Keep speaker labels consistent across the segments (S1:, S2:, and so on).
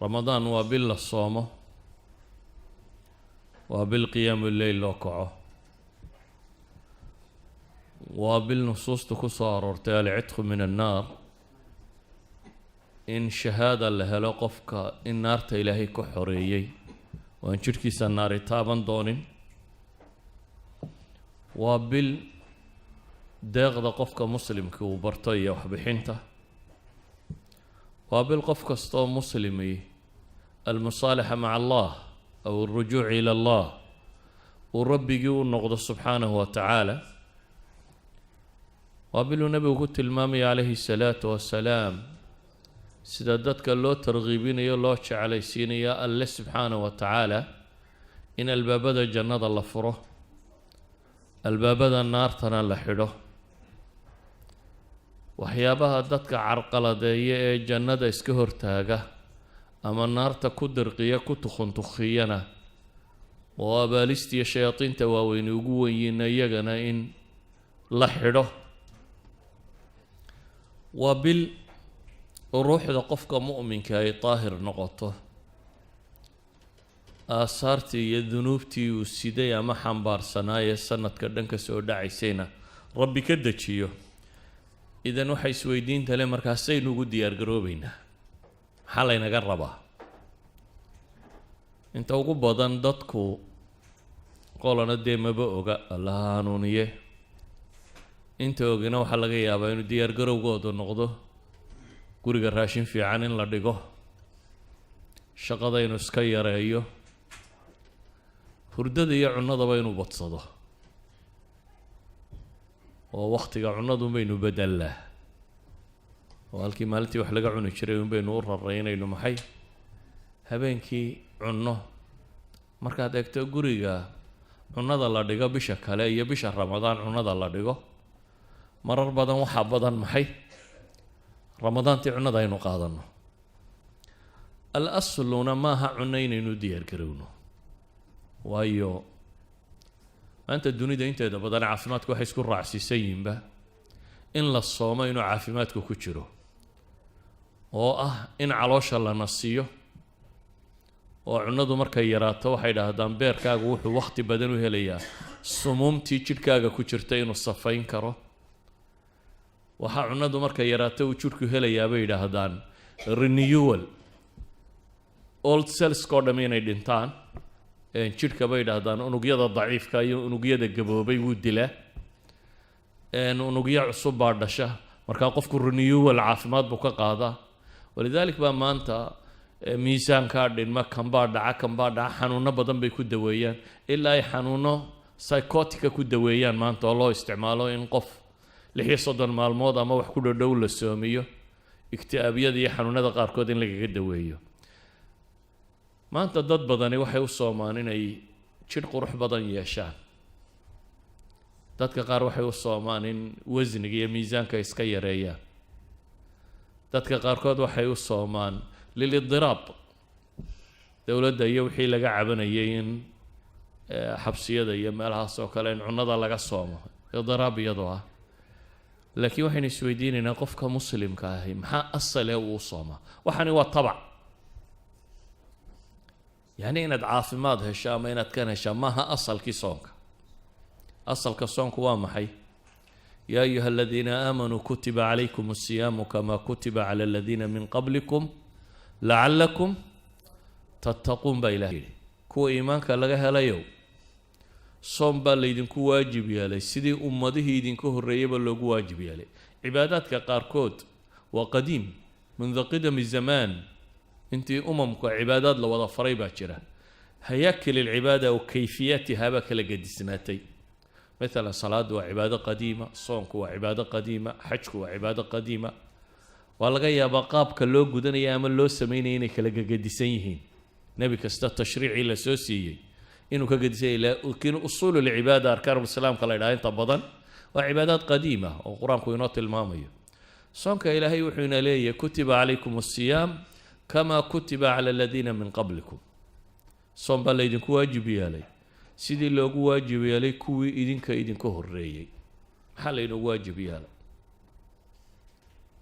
S1: رمضان وابل الصوم وبالقيام الليل لوكعه وبالنصوص تكسر ارتال عتق من النار إن شهادة لها لقفك إن نارت إلهي كحريي وإن شركي سنار تابا دون وبال داغ قفك مسلم كوبرتية وحبحنته وبالقفك استو مسلمي المصالحة مع الله أو الرجوع إلى الله وربي يقول نقض سبحانه وتعالى وابل نبي قلت المامي عليه الصلاة والسلام سدادتك اللو ترغيبين يلو علي سينيا الله سبحانه وتعالى إن البابدا جنة الله فره البابدا النار تنا لحده وحيابها دتك عرقلة دي جنة اسكهر تاقه أما النار تكدر قيا كتخن تخينا وابالستي الشياطين تواوين يقوين يغنا إن لحده وبال الروح قفك مؤمن كاي طاهر نقطه آثارتي يذنوبتي والسيدية ما حنبار سنايا سنة كردنك سوداء عيسينا ربي كدتشيو إذا وحي سويدين تلي مركاسين وقود ديار قروبينا حالينا قربا انت وقود بضان دادكو قولنا دي مبقوغا الله نونيه انت وقنا وحلقا يابا انو ديار قروب قودو نقضو guriga raashin fiican in la dhigo shaqada inuu iska yareeyo hurdada iyo cunadaba inuu badsado oo waqtiga cunadu baynu beddelaa oo halkii maalintii wax laga cuni jiray baynu u raraynayno maxay habeenkii cunno markaad eegto guriga cunada la dhigo bisha kale iyo bisha Ramadaan cunada la dhigo marar badan waxa badan maxay رمضان تعنا داينو قادنا الأصل لنا ما عنين ندير كرونه وايو أنت الدنيا ده أنت إذا بدل عافماتك وحيس كل رعسي سيم به إن للصوم إنه عافماتك كتشرو إن علاش الله نصيه وعنده مركيراته وحيد هدام بير كاغو وقت بدنه هليا صموم تيجر كاغا كتشرتين والصفين كرو waxaa cunadu marka yaraato uu jirku helayaa bay yiraahdaan renewal old cells koodham inay dhintaan jirka bay yiraahdaan unugyada daciifka iyo unugyada gaboobay wuu dilaa unugyo cusub baa dhasha marka qofku renewal caafimaad buu ka qaadaa walidaalك baa maanta miisaanka dhinma kan baa dhaca xanuuno badan bay ku daweeyaan ilaa ay xanuuno psychotic ku daweeyaan maanta oo loo isticmaalo in qof لحي صدن مالمود أما وحكو دولة سوميو اكتئابية دي حنونة قاركود إن لقى قدويو ما أنت ضد بدني وحي وصومانين أي شرق روح بدن يشان ضدك قار وحي وصومانين وزنك يا ميزان كيسكي ريا ضدك قاركود وحي وصومان للاضطراب دولة دي وحي لقى عبنيين حبسية دي مالها سوكالين عنضا لقى صومه اضطراب يضوها لكن وحين السويدين إن قفك مسلم كاهي محا أصله وصومه وحني والطبع يعني إن عافمات هشام إن كان هشام ما أصل كيسونك أصل كسونك وامحي يا أيها الذين آمنوا كتب عليكم الصيام كما كتب على الذين من قبلكم لعلكم تتقون بإلهي كو إيمانك لغاها ليو صوم باليدنكو واجب يالي سيدي أمده يدنكو الرئيبة لغو واجب يالي عباداتك قاركود وقديم منذ قدم الزمان انتي أممك عبادات لوضع فريبة جرا هياكل العبادة وكيفيتها بك لقد سنتي مثلا صلاة وعبادة قديمة صومك وعبادة قديمة حجك وعبادة قديمة والغاية بقابك اللو قدن يامل لو سمينينك لقد سنيهين نبي كستا تشريعي لسوسيي إنه كقدسي لا لكن أصول العبادة أركان الإسلام قال إلهي طبضا وعبادات قديمة وقرآن كوينات المامية صنك إلهي وحينا لي كتب عليكم الصيام كما كتب على الذين من قبلكم صنب الله إذنك واجب يالي سيدي اللي واجب يالي كوي إذنك هريي حال إنه واجب يالي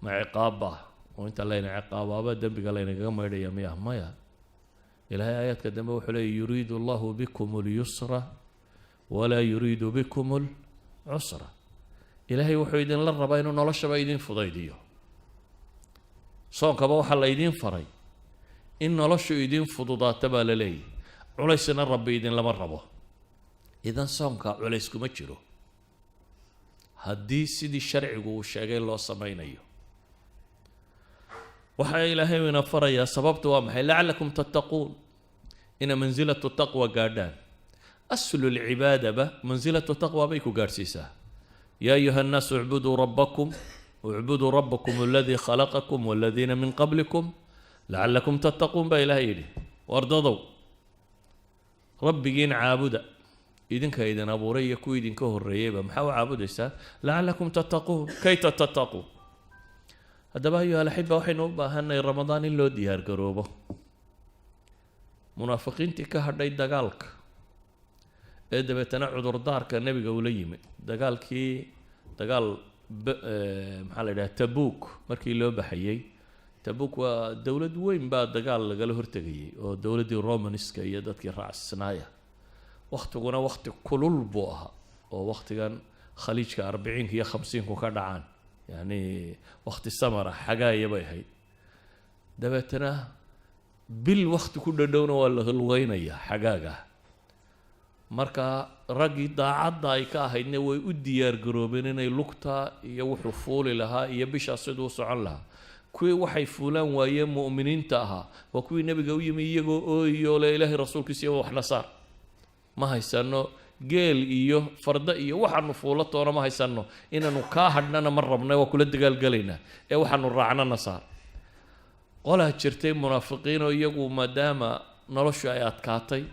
S1: مع عقابه وانت الله ينعقاب أبا دنبك الله ينقام يا مياه مياه إلهي آيات كدنبه وحلي يريد الله بكم اليسر ولا يريد بكم العسر إلهي وحيدين للربا إنه نلشبا يدين فضيديو صونك بوحا الله يدين فري إن نلشو يدين فضوضات تبا للي عليسنا الرب يدين لما الربا إذن صونك عليسكم أجرو هدي سيدي الشرع والشاقين الله سمين أيو وحا إلهي من فريا سببت وامحي لعلكم تتقون إن منزلة التقوى قادان أسل العبادة منزلة التقوى بيكو قارسيسا يا أيها الناس اعبدوا ربكم الذي خلقكم والذين من قبلكم لعلكم تتقون بإلهي واردضوا ربكين عابدا إذن كايدن أبو ريكو إذن كهو الريبة محاو عابد إسا لعلكم تتقون كي تتقون هذا بقى أيها الأحبة وحين وباهن رمضان اللو ديار قروبه منافقين تكهردي دقالك إذا بتنعد ردارك النبي قوليم دقالكي دقال محل ده تبوك مركي لو بحيي تبوك ودولة وين بعد دقال قالوا هرتقي ودولة الرومانسكا هي دتك رأس الصنايع وقتنا وقت كل بوها ووقت كان خليج 40 هي 50 كوكادعان يعني وقت السمرة حاجة يبي هي دبتنا بالوقت كل دونه ولا غلوين يا حاجة marka ragii daacadda ay ka ahaydna way u diyaar garoobeen inay lugta iyo wuxuu fuuli lahaa iyo bisha sidoo socon lahaa kuwii waxay fuulaan waayeen mu'miniinta ahaa waa kuwii nabiga u yimi iyagoo ooyo la ilaahay rasuulkiisa wax nasaar ma haysano geel iyo farda iyo waxaanu fuulo toona ma haysano inaanu ka hadhnana mar rabnay waa kula dagaal galayna ee waxaanu raacna nasaar qolaa jirtay munaafiqiin oo iyagu maadaama noloshu ay adkaatay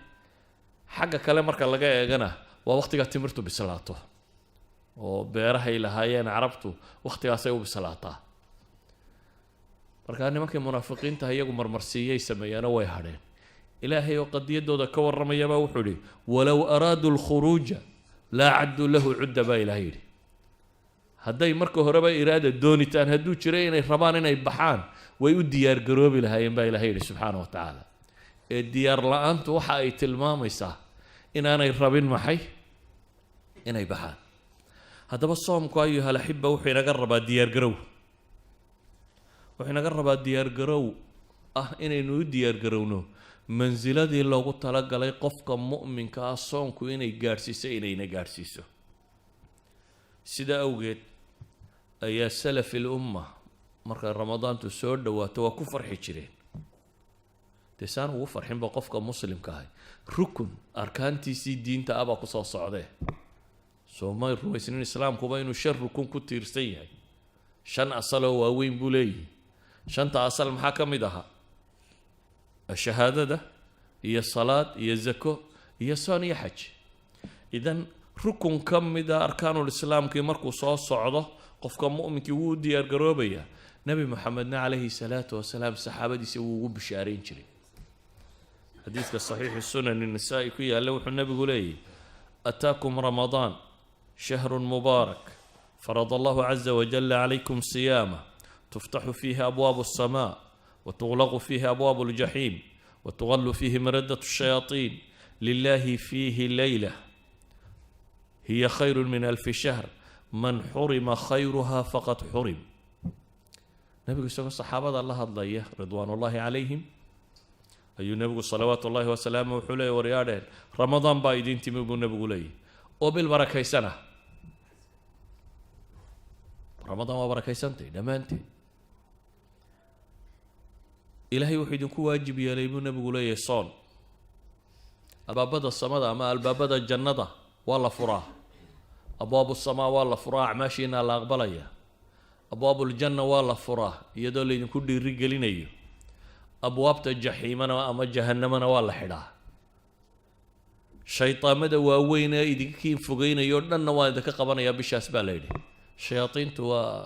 S1: xagga kale marka laga eegana waa waqtiga timirtu bislaato oo beerahay lahaayeen carabtu waqtigaas ay u bislaataa marka nimankii munaafiqiinta iyagu marmarsiiyay sameeyana way hadheen ilaahay oo qadiyadooda ka waramaya baa wuxuu yiri walaw araadu al-khuruj la addu lahu udda ba ilaahay hadday marka horeba iraada doonitaan hadduu jiray inay rabaan inay baxaan way u diyaar garoobi lahaayeen baa ilaahay subhanahu wa ta'ala ee diyaar la'aantu waxa ay tilmaamaysaa inaanay rabin maxay inay baxaan haddaba soomku ayuha alxiba wuxuu inaga rabaa diyaar garow ah inaynu u diyaar garowno manziladii loogu talagalay qofka mu'minka ah soomku inay gaadhsiiso inayna gaadhsiiso sida awgeed ayaa salafi lumma marka ramadaantu soo dhawaato waa ku farxi jireen تسان وفرحين بقفك مسلم كاي ركن أركان تيسي دين تأبا كسو صعده سوما الرويسين الإسلام كوباينو شر ركن كتير سيئي شان أصله ووين بولي شان تأصل محاكم دها الشهادة ده هي الصلاة هي الزكاة هي الصلاة هي حج إذن ركن كم ده أركان الإسلام كي مركو صعده قفك مؤمن كي ودي القروبية نبي محمد عليه الصلاة والسلام صحابة يسووا بشارين شري حديث الصحيح السنن النسائي كي لوح النبي يقول أتاكم رمضان شهر مبارك فرض الله عز وجل عليكم صيامه تفتح فيه أبواب السماء وتغلق فيه أبواب الجحيم وتغل فيه مردة الشياطين لله فيه ليلة هي خير من 1000 شهر من حرم خيرها فقد حرم نبي يقول الصحابة الله الضيه رضوان الله عليهم أي نبي صلوات الله وسلامه وحليه ورياده رمضان بايدين تيمو النبي يقول وبالبركة سنة رمضان وبركة سنتي دمانتي إلهي وحيدكم واجب يا ليبو النبي يقول صون أبواب السماء أما الباب الجنة والله فراه أبواب السماء والله فراه ماشينا لا أقبليه أبواب الجنة والله فراه يدل إن كل الرجالين أيه أبواب الجحيم أنا أما جهنم أنا والله حدا شيطان مدى وين إذا كين فوقين يردنا نواد كقبنا يا بشاس بالليل شياطين توا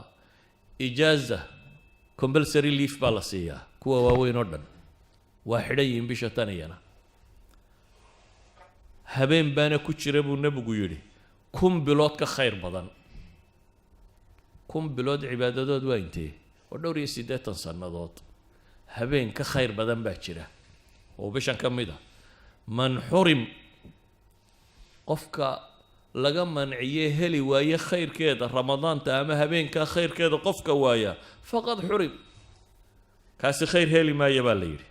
S1: إجازة كومبلسري ليف بالاسيا كوا وين يردنا واحدين بشتاني أنا هبين بنا كتشربوا النبي يقولي كم بلاد كخير بدن كم بلاد عبادات وينتي ودور يسيدات سنادات هبين كخير بدن باجرة وبشان كمده من حرم قفك لقم منعيه هلي وايه خير كذا رمضان تامها هبين كخير كذا قفك وايا فقد حرم كاس خير هلي ما يباليري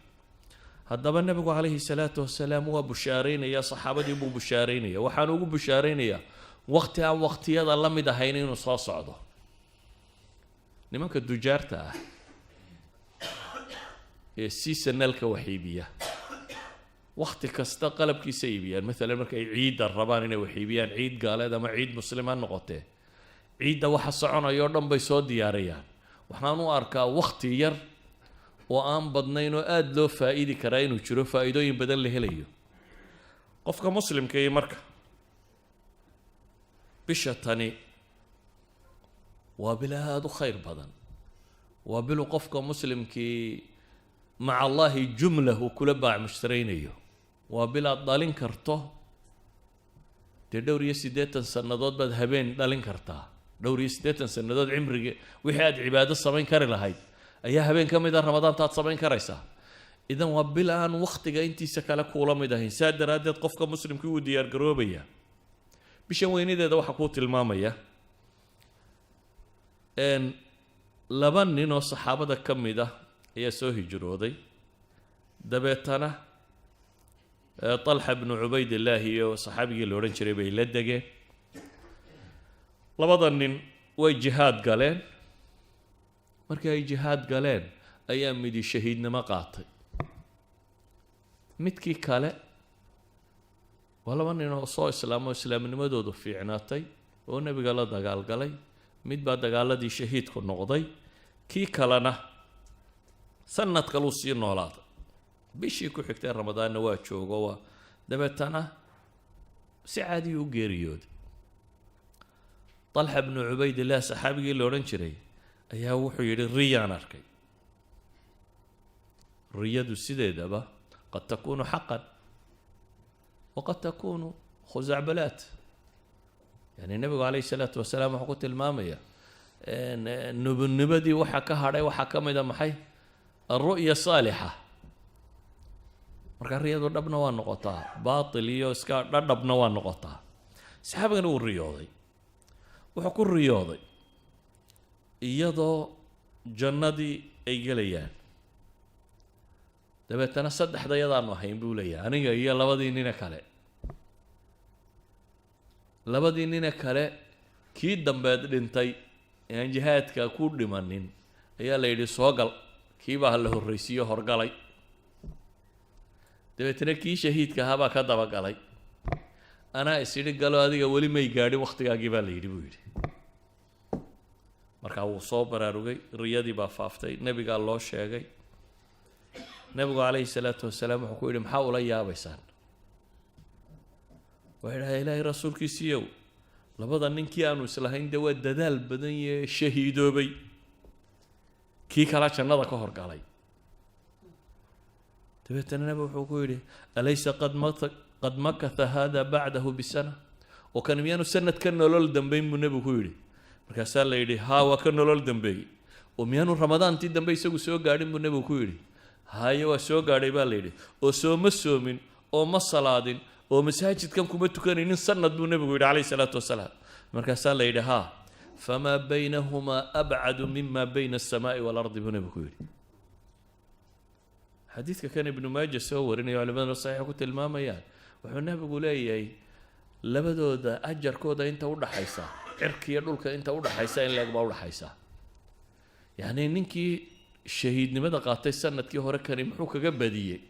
S1: هذا النبي عليه الصلاة والسلام هو بشارين يا صحابتي ابو بشارين يا وحانو ابو بشارين يا وقتها وقتي هذا الله مدهينين وصاص عضو نمك الدجارته السيسن الكوحيبية وقت كستا قلب كي سيبيان مثلا مركا عيد الربان وحيبيان عيد قال هذا ما عيد مسلمان نقطه عيد waxa soconayo dhan bay soo diyaariyaan waxaan u arkaa waqti yar oo aan badnayn oo aad loo faa'iidi karaa inuu jiro faa'iidooyin badan la helayo qofka muslimka ee marka bisha tani waa bilaad u khayr badan waa bilu qofka muslimkii مع الله جملة وكل باع مشترينيه وبلا دالين كرتو تدور يسيدات سنادات بد هبين دالين كرتا دور يسيدات سنادات عمري وحياد عبادة صبين كار لهاي أيها هبين كم إذا رمضان تات صبين كريسة إذا وبلا أن وقت جا أنتي سكالك ولا مدهين ساد رادة قفك مسلم كيو ديار قروبية بشوين إذا دو حقوق المامية إن لبن نينو الصحابة كم إذا هي سوهي جرودي دبيتنا طلحة بن عبيد الله وصحابي اللورين شريبي لدقي لبضن وجهاد قالين مركا جهاد قالين أيام مدي شهيدنا ما قاطي متكي كالا ولا من إنه صو إسلام وإسلام نمدود في عناتي والنبي قال دقال قالي مد بعد قال دي شهيد كن نقضي كي كالنا سنة قلوسي النولاد بيشي كو حكتين رمضان نواتشو وقوة دبتنا سعادي وقيريود طلحة بن عبيد الله صحابي لورنشري أيها وحو يري الريان أركي الرياد السيدة قد تكون حقا وقد تكون خزعبلات يعني النبي عليه الصلاة والسلام حقوت المامية النبدي وحكا هاري وحكا ميدا محي الرؤية صالحة marka riyadu dhabna waa noqotaa baatil iyo iska dhabna waa noqotaa saxaabigan uu riyooday wuxuu ku riyooday iyadoo jannadii ay galayaan dabeetana saddexda yadaanu ahayn buu leeyahay aniga iyo labadii nina kale kii dambeed dhintay aan jihaadka ku dhimanin ayaa la yidhi soo gal kii baa la horreysiyo horgalay dabeetana kii shahiidka ahaa baa ka dabagalay anaa isidhi galo adiga weli may gaadhin wakhtigaagii baa la yidhi buu yidhi markaa wuu soo baraarugay riyadii baa faaftay nebigaa loo sheegay nebigu calayhi salaatu wasalaam wuxuu ku yidhi maxaa ula yaabaysaan waxay dhahay ilaahay rasuulkiisiiyow labada ninkii aanu islahayn dee waa dadaal badan iyo shahiidoobay kii kala jannada ka horgalay dabeetana nabi wuxuu ku yidhi alaysa qad makatha hada bacdahu bisana oo kan miyaanu sanadka nolol dambeyn buu nebigu ku yidhi markaasaa la yidhi haa waa ka nolol dambeeyey oo miyaanu ramadaantii dambe isagu soo gaadhin buu nebigu ku yidhi haye waa soo gaadhay baa la yidhi oo sooma soomin oo ma salaadin oo masaajidkan kuma tukanaynin sanad buu nebigu yidhi calayhi salaatu wasalaam markaasaa la yidhi haa famaa baynahumaa abcadu mima bayna alsamaa'i waalardi buu nebigu ku yidhi xadiidka kan ibnu maaja soo warinayo culimaduna saxiixa ku tilmaamayaan wuxuu nebigu leeyahay labadooda ajarkooda inta u dhaxaysa cirkiiyo dhulka inta u dhaxaysa in leeg baa u dhaxaysa yacni ninkii shahiidnimada qaatay sanadkii hore kani muxuu kaga badiyey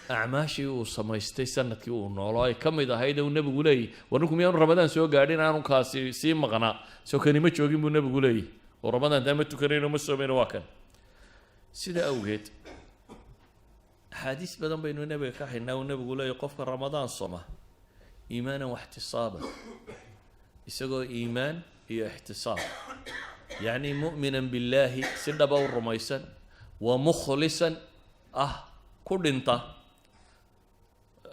S1: acmaashii uu samaystay sanadkii uu nooloo ay ka mid ahayd uu nebigu leeyahy war ninku miyaanu ramadaan soo gaadhin aanu kaasi sii maqnaa soo kani ma joogin buu nebigu leeyahy oo ramadaan taa ma tukanayno ma soomayno waa kan sida awgeed أحاديث بدن بين النبي كحنا والنبي يقول يقف رمضان صمه إيمانا واحتسابا يسقوا إيمان هي احتساب يعني مؤمنا بالله سدبا ورميسا ومخلصا كل انت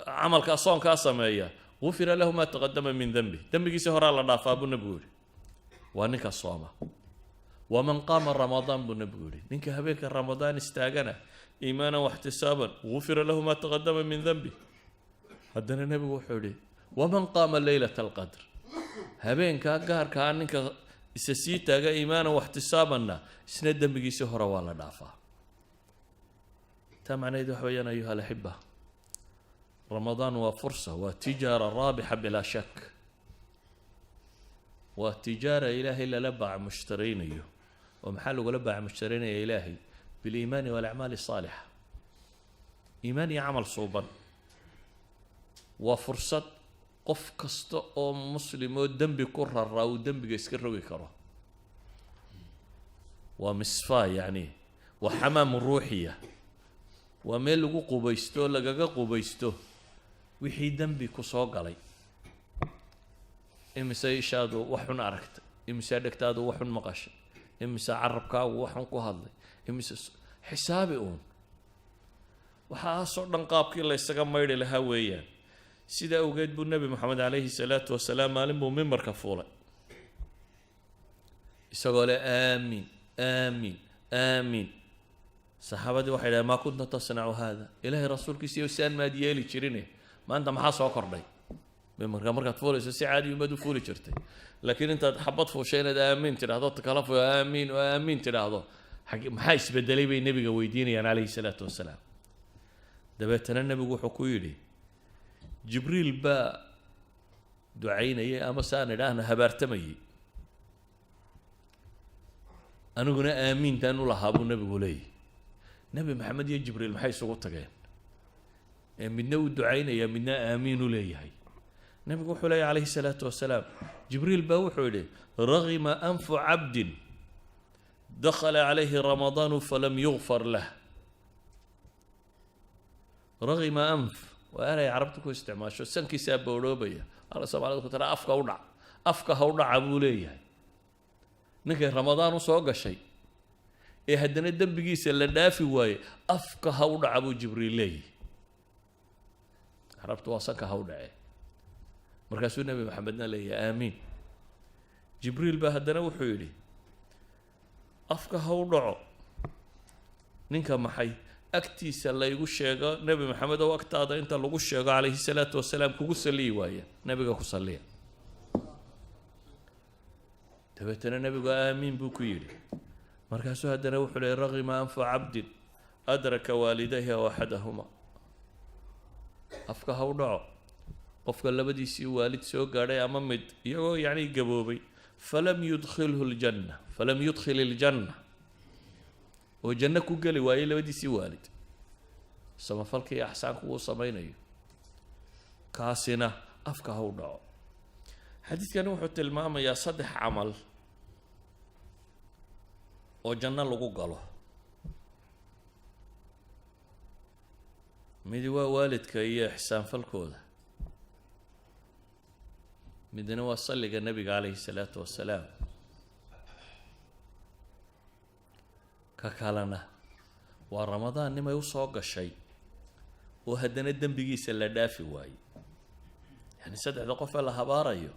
S1: عمل كأصون كأسمية غفر له ما تقدم من ذنبه ذنبك سهر الله ضعف أبو النبي وأنك الصومة waman qaama ramadaan buu nebigu yihi ninka habeenka ramadaan istaagana iimaanan waxtisaaban gufira lahu maa taqadama min danbi haddana nebigu wuxuu yihi waman qaama leylata alqadr habeenkaa gaarkaa ninka isa sii taaga iimaanan waxtisaabanna isna dembigiisii hore waa la dhaafaa taa macnaheed waxa weeyaan ayuha alaxiba ramadaan waa fursa waa tijaara raabixa bilaa shak waa tijaara ilaahay lala baac mushtaraynayo oo maxaa lagula baac mushtaraynaya ilaahay biliimaani walacmaali asaalixa iimaan iyo camal suuban waa fursad qof kasta oo muslim oo dembi ku raraa uu dembiga iska rogi karo waa misfaa yacni waa xamaamu ruuxiya waa meel lagu qubaysto oo lagaga qubaysto wixii dembi ku soo galay imise ishaadu wax xun aragtay imise dhegtaadu wax xun maqashay imise carabkaagu wax xun ku hadlay imise xisaabi uun waxaasoo dhan qaabkii la ysaga maydhi lahaa weeyaan sidaa awgeed buu nebi moxamed calayhi salaatu wasalaam maalin buu mimbarka fuulay isagoo leh aamiin aamiin aamiin saxaabadii waxay dhahen maa kunta tasnacu haada ilaahay rasuulkiisiiyo saan maad yeeli jirine maanta maxaa soo kordhay mimbarka markaad fuulayso si caadi umaad u fuuli jirtay laakiin intaad xabad fuushay inaad aamiin tidhaahdo takala fu aamiin oo aamiin tidhaahdo maxaa isbedelay bay nebiga weydiinayaan calayhi salaatu wasalaam dabeetana nebigu wuxuu ku yidhi jibriil baa ducaynayay ama saan idhaahna habaartamayay aniguna aamiintaan u lahaa buu nebigu leeyahy nebi maxamed iyo jibriil maxay isugu tageen ee midna uu ducaynayaa midna aamiin u leeyahay nebigu wuxuu leeyahy calayhi salaatu wasalaam jibriil baa wuxuu yidhi ragima anfu cabdin dakhala calayhi ramadaanu falam yugfar lah ragima anf waa eray carabta ku isticmaasho sankiisaa boodhoobaya ala soomaalida ku tira afka u dhac afka ha u dhaca buu leeyahay ninkay ramadaan u soo gashay ee haddana dembigiisa la dhaafi waaye afka ha u dhaca buu jibriil leeyahy carabtu waa sanka ha u dhacee markaasuu nebi maxamedna leeyahay aamiin jibriil baa haddana wuxuu yidhi afka ha u dhaco ninka maxay agtiisa laygu sheego nebi maxamed oo agtaada inta lagu sheego calayhi salaatu wasalaam kugu saliyi waaya nebiga ku saliya dabeetana nebigu aamiin buu ku yidhi markaasuu haddana wuxuu leeyay ragima anfu cabdin adraka waalidayhi aw axadahuma afka ha u dhaco qofka labadiisii waalid soo gaadhay ama mid iyagoo yacni gaboobay falam yudkhilhu ljanna falam yudkhil iljanna oo janno ku geli waayey labadiisii waalid samafalka iyo axsaanku uu samaynayo kaasina afka ha u dhaco xadiidkani wuxuu tilmaamayaa 3 camal oo janno lagu galo midi waa waalidka iyo ixsaanfalkooda midna waa salliga nebiga calayhi salaatu wasalaam ka kalena waa ramadaan nimay u soo gashay oo haddana dembigiisa la dhaafi waayey yani 3 qof la habaarayo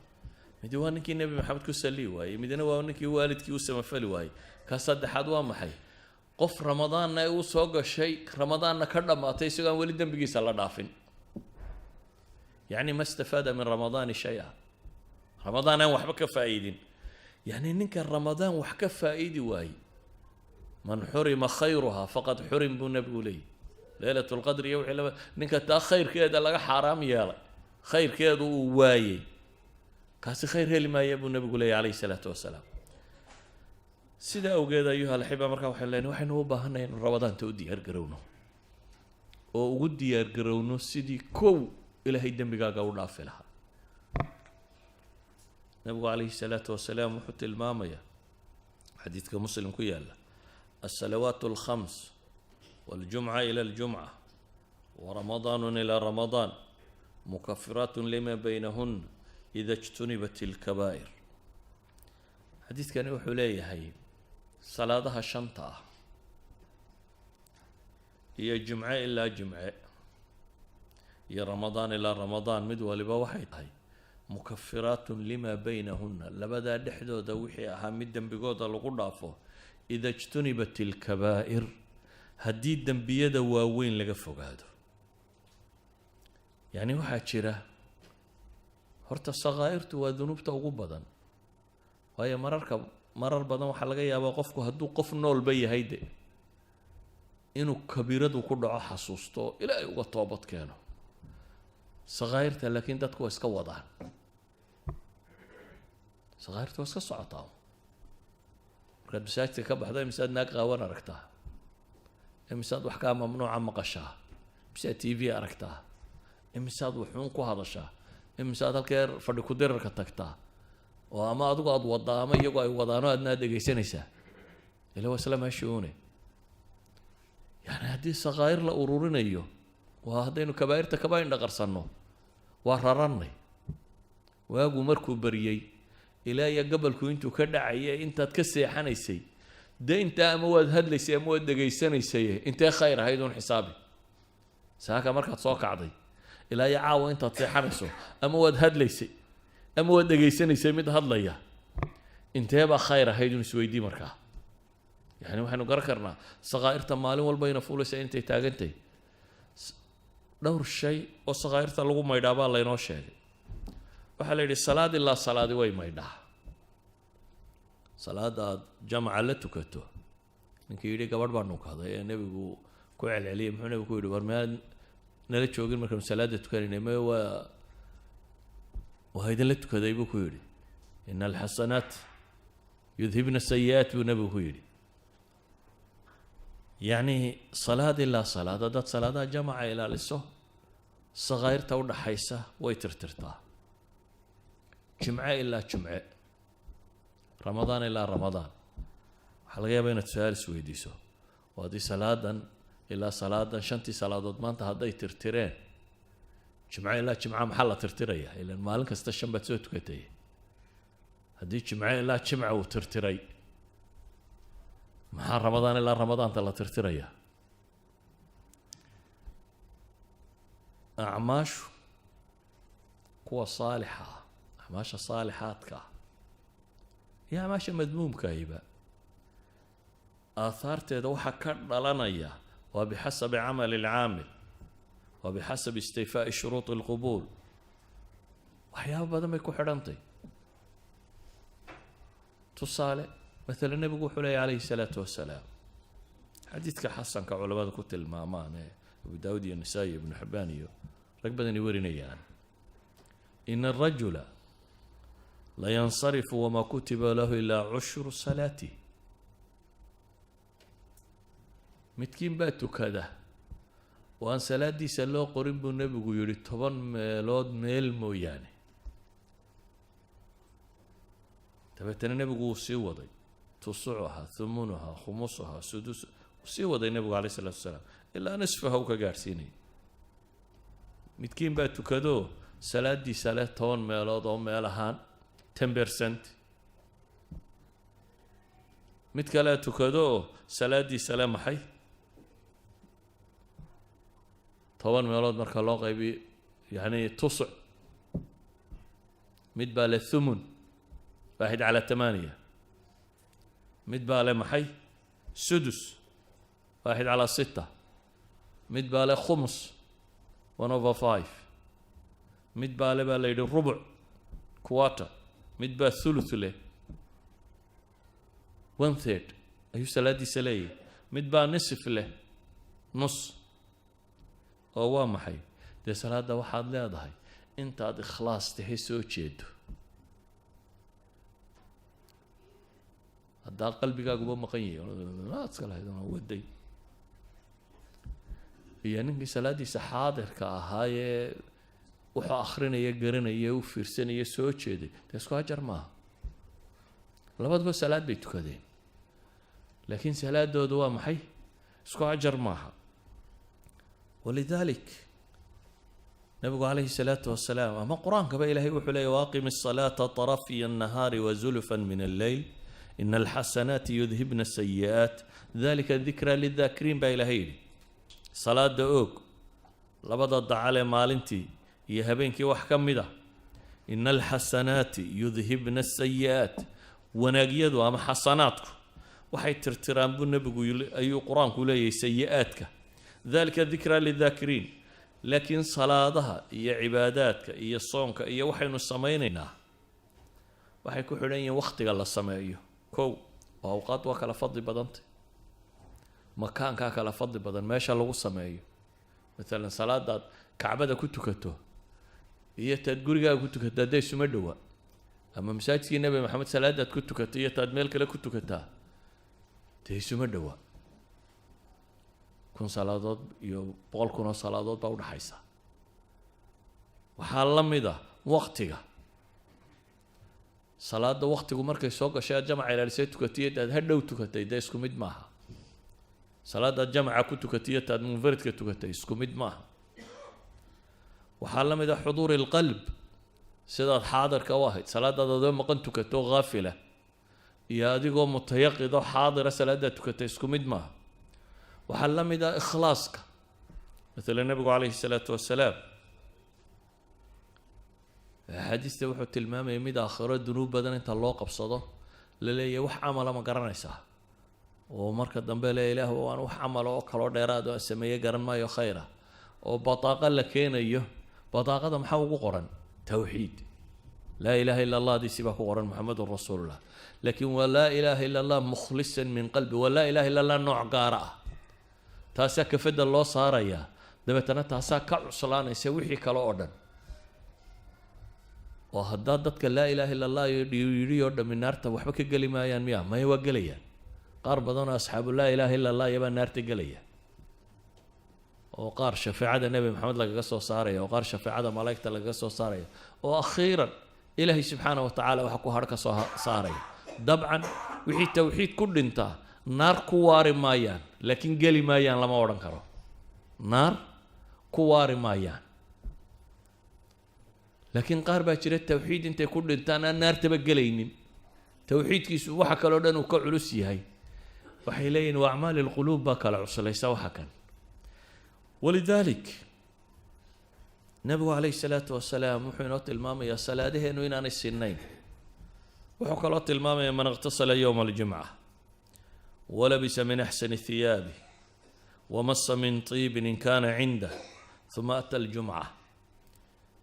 S1: midi waa ninkii nebi maxamed ku salli waayey midna waa ninkii waalidkii u samafali waayey ka saddexaad waa maxay qof ramadaanna ay u soo gashay ramadaanna ka dhammaatay isagoo aan weli dembigiisa la dhaafin yacni ma istafaada min ramadaani shay-a ramadaan aan waxba ka faa'iidin yacni ninka ramadaan wax ka faa'idi waayey man xurima khayruhaa faqad xurim buu nebigu leeyahy leylat lqadri iyo wixii laba ninka taa khayrkeeda laga xaaraam yeelay khayrkeedu uu waayey kaasi khayr heli maaya buu nebigu leeyahy calayhi salaatu wasalaam sidaa awgeed ayuha alxiba markaa waxay leenahay waxaynu u baahannahay inu ramadaanta u diyaar garowno oo ugu diyaar garowno sidii kow ilaahay dembigaaga u dhaafi lahaa nebigu calayhi salaatu wasalaam wuxuu tilmaamayaa xadiidka muslim ku yaalla الصلوات الخمس والجمعة إلى الجمعة ورمضان إلى رمضان مكفرات لما بينهن إذا اجتنبت الكبائر حديث كان يوحو لي هي صلاتها الشنطة هي جمعة إلا جمعة هي رمضان إلى رمضان مدوى لبا وحيد هي mukafiraat lima baynahuna labadaa dhexdooda wixii ahaa mid dembigooda lagu dhaafo ida ijtunibat ilkabaa'ir haddii dembiyada waaweyn laga fogaado. yacni waxaa jira horta sakaa'irtu waa dunuubta ugu badan, waayo marar badan waxaa laga yaabaa qofku hadduu qof noolba yahay de inuu kabiiradu ku dhaco xasuusto oo ilaahay uga toobad keeno. sakaa'irta laakiin dadku waa iska wadaan, sakaa'irta waa iska socotaa. markaad masaajidka ka baxdo imisaad naag qaawan aragtaa, imisaad wax kaa mamnuuca maqashaa, imisaad t v aragtaa, imisaad wuxuun ku hadashaa, imisaad halkeer fadhi ku dirarka tagtaa oo ama adigu aad wadaa ama iyagu ay wadaano aadna aad dhegaysanaysaa. ila waa isla meeshuune. yani haddii sakaa'ir la ururinayo waa haddaynu kabaa'irta kaba indhaqarsanno waa rarannay. waagu markuu baryey ilaa iyo gabalku intuu ka dhacaya intaad ka seexanaysay dee intaa ama waad hadlaysay ama waad dhegaysanaysay intee khayr ahayd uun xisaabi. saaka markaad soo kacday ilaa iyo caawa intaad seexanayso ama waad hadlaysay ama waad dhegaysanaysay mid hadlaya, inteebaa khayr ahayd uun isweydii markaa. yani waxaynu garan karnaa sakaa'irta maalin walba ina fuulaysa intay taagantahay. dhowr shay oo sakaa'irta lagu maydhaa baa laynoo sheegay. waxaa la yidhi salaad ilaa salaadi way maydhaa. salaada aad jamaca la tukato, ninkii yidhi gabadh baa nunkaday ee nebigu ku celceliyay, muxuu nebigu ku yidhi war mead nala joogin markaanu salaada tukanaynay? me waa idinla tukaday buu ku yidhi. ina alxasanaat yudhibna sayi'aat buu nebigu ku yidhi. yacni salaad ilaa salaad haddaad salaadaha jamaca ilaaliso sakaa'irta u dhaxaysa way tirtirtaa. jimce ilaa jimce, ramadaan ilaa ramadaan, waxaa laga yaabaa inaad su-aal isweydiiso oo haddii salaadan ilaa salaadan shantii salaadood maanta hadday tirtireen, jimce ilaa jimca maxaa la tirtirayaa? ilaan maalin kasta shan baad soo tukatay. haddii jimce ilaa jimca uu tirtiray, maxaa ramadaan ilaa ramadaanta la tirtirayaa? acmaashu kuwa saalixa ah, acmaasha saalixaadka ah iyo acmaasha madmuumkaahiba aahaarteeda waxaa ka dhalanaya waa bixasabi camali alcaamil, waa bixasabi istifaa'i shuruudi alqubuul. waxyaaba badan bay ku xidhantay. tusaale مثلا النبي يقول عليه الصلاة والسلام حديث كحسن كعلماء كتل مامان أبو داود النسائي ابن حبان ركبة يوريني يعني إن الرجل لا ينصرف وما كتب له إلا عشر صلاته. متكين باتو كذا وأن صلاة دي سلو قريب النبي يقول طبعا ميلود ميل مو يعني تبتنا النبي يقول سيوضي تصعها ثمنها خمسها سدس وسيوضي النبي عليه الصلاة والسلام إلا نصفها وكجارسيني. متكين باتو كذا صلاة دي صلاة طبعا ميلود أو ميلهان 10%. متكلا تكدو صلاة دي سلام حي طبعا ميلاد مركا لو قيبي يعني تصع متبال الثمن 1/8 متبال محي سدس 1/6 متبال خمس 1/5 متبال بالليل الربع كوارتر متبال ثلث له 1/3 أيو سلادي سلاي متبال نصف له نص oo maxay de salaada waxaad leedahay intaad ikhlaas tahay soo jeedo hadaa qalbigaagu maqan yahay aad kala haydan waday iyo ninkii salaadiisa xaadirka ahaaye wuxuu akhrinaya garanaya u fiirsanaya soo jeeday isku ajar ma labadaba salaad bay tukadeen laakiin salaadoodu waa maxay isku ajar maaha. ولذلك نبي عليه الصلاة والسلام أما قرآن كبا إلهي وحلي واقم الصلاة طرفي النهار وزلفا من الليل إن الحسنات يذهبن السيئات ذلك الذكرى للذاكرين با إلهي صلاة دعوك لبدا الدعالي مالنتي يهبينك وحكم ده إن الحسنات يذهبن السيئات وناقيدو أما حسناتك waxay tirtiraan buu nabigu ayuu quraanku leeyahay sayi'aadka dalika dhikra lidhakiriin laakiin salaadaha iyo cibaadaadka iyo soonka iyo waxaynu sameeynaa waxay ku xidhan yihiin waqtiga la sameeyo kow awqaad waa kala fadli badantay makaanka kala fadli badan meesha lagu sameeyo مثلا salaadaad kacbada ku tukato iyo taad gurigaaga ku tukato haday suma dhawa ama masaajidkii nabi maxamed salaadaad ku tukato iyo taad meel kale ku tukataa تيسو مدوا كون صلادات يو بقول كون صلادات باود حيسا وحال لميدا وقتها صلاة وقتها مركز سوق أشياء جمع إلى رسالة كتية هدو تكتي ده اسكو مد معها صلاة الجمع كنت كتية منفرد كتي اسكو مد معها وحال لميدا حضور القلب سيدات حاضر كواحد صلاة ده ما كنت كتو غافلة يا أديكو متيقظ حاضر سلادة كتسكو مدمه وحل مدا إخلاصك مثل النبي عليه الصلاة والسلام حديث توحو تلمام يميد آخر الذنوب بدن انت الله قبصده للي يوح عمل ما قرنيسه ومركز دنبه لا إله وأنا وح عمل وكلو ديراد وأسميه قرن ما يخيره وبطاقة لكين أيه بطاقة محاوق قرن توحيد لا إله إلا الله دي سباق قرن محمد رسول الله لكن ولا إله إلا الله مخلصا من قلبي ولا إله إلا الله نوع قارئ تاسا كفد الله صار يا دبتنا تاسا كعصلان يسوي كلا أردن وهدادتك لا إله إلا الله يريد من نار توحبك قلي ما ينميا ما هو قليا قارب دون أصحاب لا إله إلا الله يبقى النار تقليا وقار شفاعة النبي محمد لك قصة صارية وقار شفاعة ملائكة لك قصة صارية وأخيرا إلهي سبحانه وتعالى وحكو هركة صارية طبعا وحي توحيد كل انت نار كوار مايان لكن قلي مايان لما ورن كرو نار كوار مايان لكن قاربا جرى التوحيد انت كل انت انا نار تبقلين توحيد كيس وحا كلو دن وكعلسي هي وحيلين واعمال القلوب باكل عسل ليس وحكا ولذلك نبي عليه الصلاة والسلام وحينات المام يا سلاده انو انان السنين وحكلات المام من اغتسل يوم الجمعة ولبس من أحسن الثياب ومص من طيب إن كان عنده ثم أتى الجمعة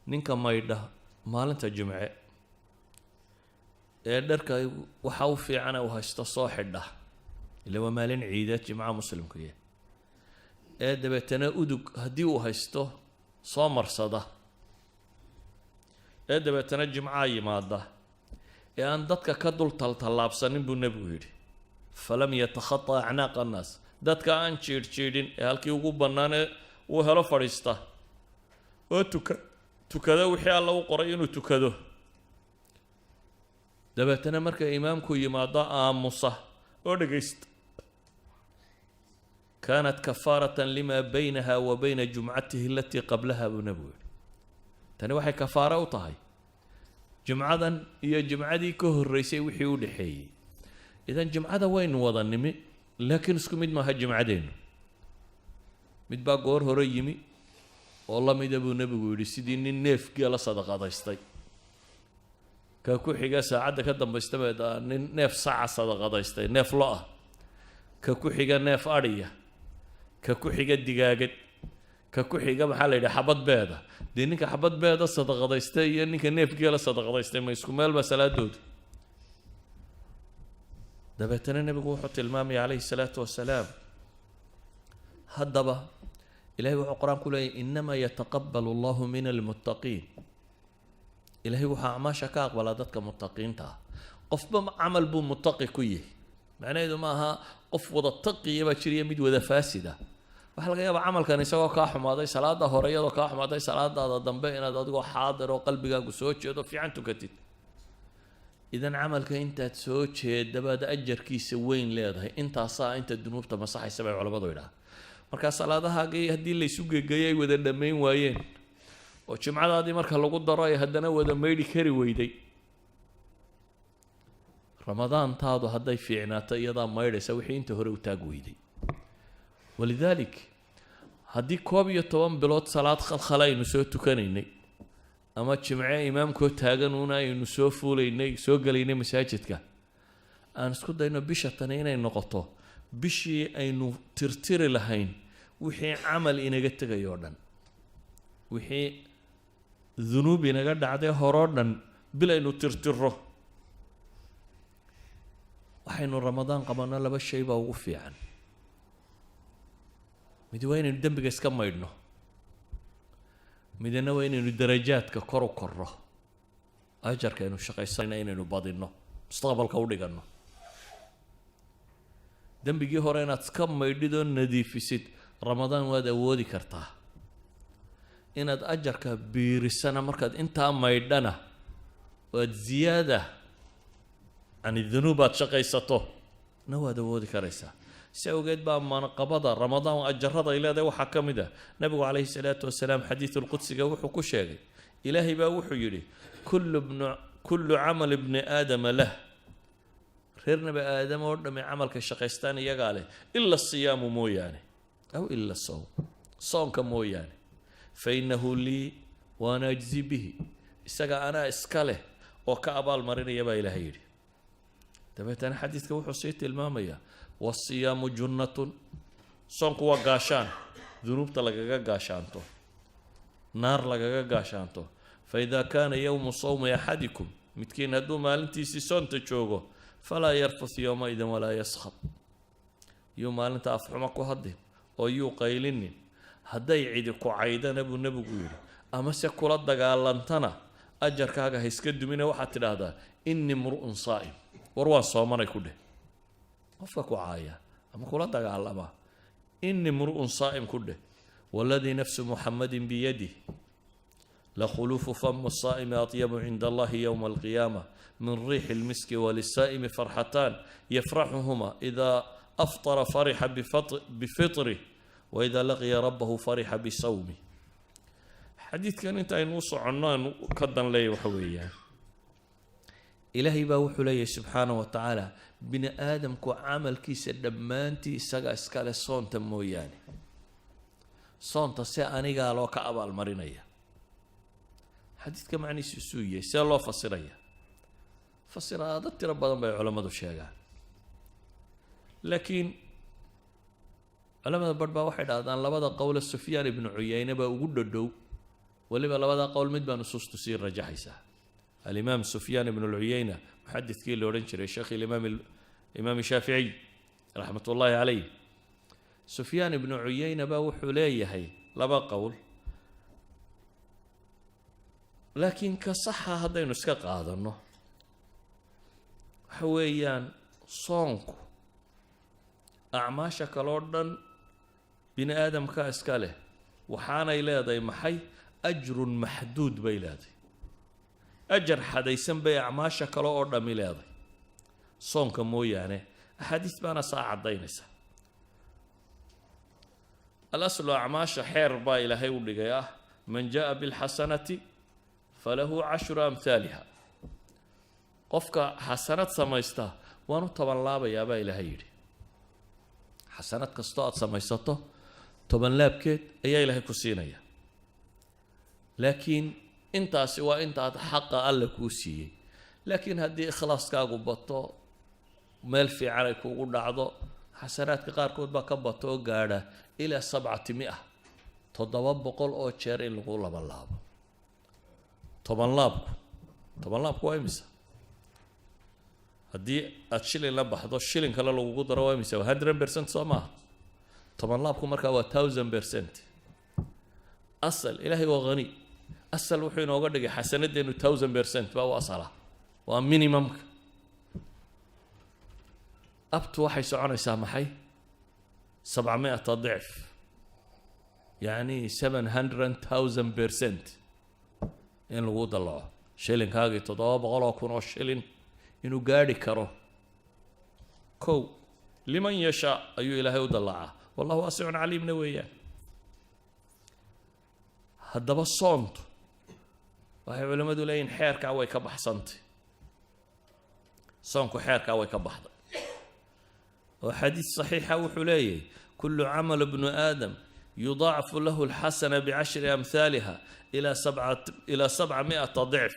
S1: نينك ما يده مالنت الجمعة يدرك وحوفي عنا وهستصاح ده اللي هو مالين عيدات جمعة مسلم كيه أدبتنا أدق هدي وهسته صامر صده أدبتنا الجمعة يماده أن دتك كدل تلابسنين بالنبي يري فلم يتخطى أعناق الناس دتك أن شيرين هالكي يقول بنانه وهلا فريسته وتكذا وحي الله وقرين وتكذا دبتنا مرك إمامكم يماضى آمصة ودقيست كانت كفارة لما بينها وبين جمعته التي قبلها بالنبي تاني وحي كفارة وطهي جمعة هي جمعة كهر رئيسي وحي ودحي إذا جمعة وين وضنمي لكن اسكو مد ما هالجمعتين مد باقور هريمي والله مد أبو نبي ويري سيدين النيف قال صدقة دايستي كاكو حيقا ساعدة كدام بيستمد نيف ساعة صدقة دايستي نيف لا كاكو حيقا نيف أريا كاكو حيقا دقاقت كاكو حيقا محل يدي حبط بيضة دي نيكا حبط بيضة صدقة دايستي نيكا نيف قال صدقة دايستي ما يسكو مال مسألة دود دبتنا النبي وحط المامي عليه الصلاة والسلام هدبه إلهي وقرآن كله إنما يتقبل الله من المتقين إلهي وحا عماشا كاق ولادتك متقين تا قف عمل بو متقي كيه معناه إذا ماها قف وضا التقي يبا شريا ميد وذا فاسدة وحلقة يبا عمل كان يسوى كاحو ماضي صلاة هوريا وكاحو ماضي صلاة دا دنبئنا دا دقو حاضر وقلبك قسوش يدو في عنتو كتت إذا عملك أنت تسوتش دبا أجر كيس وين ليضه أنت صا أنت الذنوب تمسح السبع على بعض ولا مركز صلاة هاجي هدي اللي سوق جاي وذا دمين وين وجمعة هذه مركز لو قد رأي هدنا وذا ميلي كري ويدي رمضان تاضو هدي في عناته يضا ميلي سوي حين تهرو تاج ويدي ولذلك هدي كوبي يتوان بلوت صلاة خلين وسوت كنيني ama jimce imaamkoo taagan uuna aynu soo fuulaynay soo gelaynay masaajidka aan isku dayno bisha tani inay noqoto bishii aynu tirtiri lahayn wixii camal inaga tegayo oo dhan wixii dunuub inaga dhacday horoo dhan bil aynu tirtiro waxaynu ramadaan qabanno laba shay baa ugu fiican mid waa inaynu dembiga iska maydhno midna waa inaynu darajaadka kor u korro ajarka aynu shaqaysanayna inaynu badinno mustaqbalka u dhiganno dembigii hore inaad iska maydhidoo nadiifisid ramadaan waad awoodi kartaa inaad ajarka biirisana markaad intaa maydhana waad ziyaada can dunuubaad shaqaysato na waad awoodi karaysaa si awgeed baa manqabada ramadaan ajarada ay leedahay waxaa ka mid ah nabigu calayhi salaatu wasalaam xadiidu lqudsiga wuxuu ku sheegay ilaahay baa wuxuu yidhi kullu camal ibni aadama lah reer nabi aadam oo dhammi camalka shaqaystaan iyagaa leh ila siyaamu mooyaane aw ila sowm soonka mooyaane fa innahu lii waana ajzi bihi isaga anaa iska leh oo ka abaal marinaya baa ilaahay yidhi dabeetana xadiidka wuxuu sii tilmaamayaa wasiyaamu junnatun soonku waa gaashaan dunuubta lagaga gaashaanto naar lagaga gaashaanto fa idaa kaana yowmu sawmi axadikum midkiin hadduu maalintiisii soonta joogo falaa yarfus yowmaidin walaa yaskhab yuu maalinta afxumo ku hadlin oo yuu qaylinin hadday cidi ku caydana buu nebigu yidhi amase kula dagaalantana ajarkaaga ha iska dumine waxaad tidhaahdaa innii mru'un saa'im war waan soomanay ku dheh qofka ku caaya ama kula dagaalama innii mru'un saa'im ku dheh waladii nafsu muxammadin biyadih lakhuluufu famu saa'imi atyabu cinda allahi yowma alqiyaama min riixi lmiski walisaa'imi farxataan yafraxuhuma idaa aftara farixa bifitrih waidaa laqiya rabbahu farixa bisawmih xadiidkan inta aynu u soconno aanu ka dan leeya waxa weeyaan ilaahay baa wuxuu leeyahay subxaana wa tacaala bini aadamku camalkiisa dhammaantii isaga iskale soonta mooyaane soonta se anigaa loo ka abaalmarinaya xadiidka macnihiisu suu yahay see loo fasiraya fasiraado tiro badan bay culammadu sheegaan laakiin culamada barh baa waxay dhahdaan labada qowle sufyaan ibnu cuyayne baa ugu dhodhow weliba labada qowl mid baa nusuustu sii rajaxaysaa alimaam sufyaan ibnu lcuyayna muxadidkii la odhan jiray sheekh imaam shaaficiy raxmat ullaahi calayh sufyaan ibnu cuyayna baa wuxuu leeyahay laba qowl laakiin ka saxa haddaynu iska qaadanno waxa weeyaan soonku acmaasha kaloo dhan bini aadamka iska leh waxaanay leedahay maxay ajrun maxduud bay leedahay ajar xadaysan bay acmaasha kale oo dhammi leedahay soonka mooyaane axaadiis baana saa caddaynaysa alaslu acmaasha xeer baa ilaahay u dhigay ah man jaa bilxasanati falahu cashru amhaaliha qofka xasanad samaysta waanu tobanlaabayaa baa ilaahay yidhi xasanad kastoo aada samaysato tobanlaabkeed ayaa ilaahay ku siinaya laakiin intaasi waa intaad xaqa alle kuu siiyey laakiin haddii ikhlaaskaagu bato meel fiican ay kuugu dhacdo xasanaadka qaarkood baa ka bato oo gaadha ilaa 700 700 oo jeer in lagu labanlaabo tobanlaabku waa imisa haddii aad shilin la baxdo shilin kale lagugu daro waa imisa 100% soo maaha tobanlaabku markaa waa 1000%. asal ilaahay waa hani asal wuxuu inooga dhigay xasanadeenu 1000% baa u asala waa minimumka abtu waxay soconaysaa maxay 700 ضعف يعني 700,000% in lagu dalaco shilinkaagii 700,000 oo shilin inuu gaadhi karo kow liman yasha ayuu ilaahay u dalacaa wallahu waasi'un caliimna weeyaan haddaba soontu waxay culimmadu leeyihin xeerkaa way ka baxsantay soonku xeerkaa way ka baxday oo xadiis saxiixa wuxuu leeyahay kullu camal ibnu aadam يضاعف له الحسنة ب10 أمثالها إلى 700 ضعف.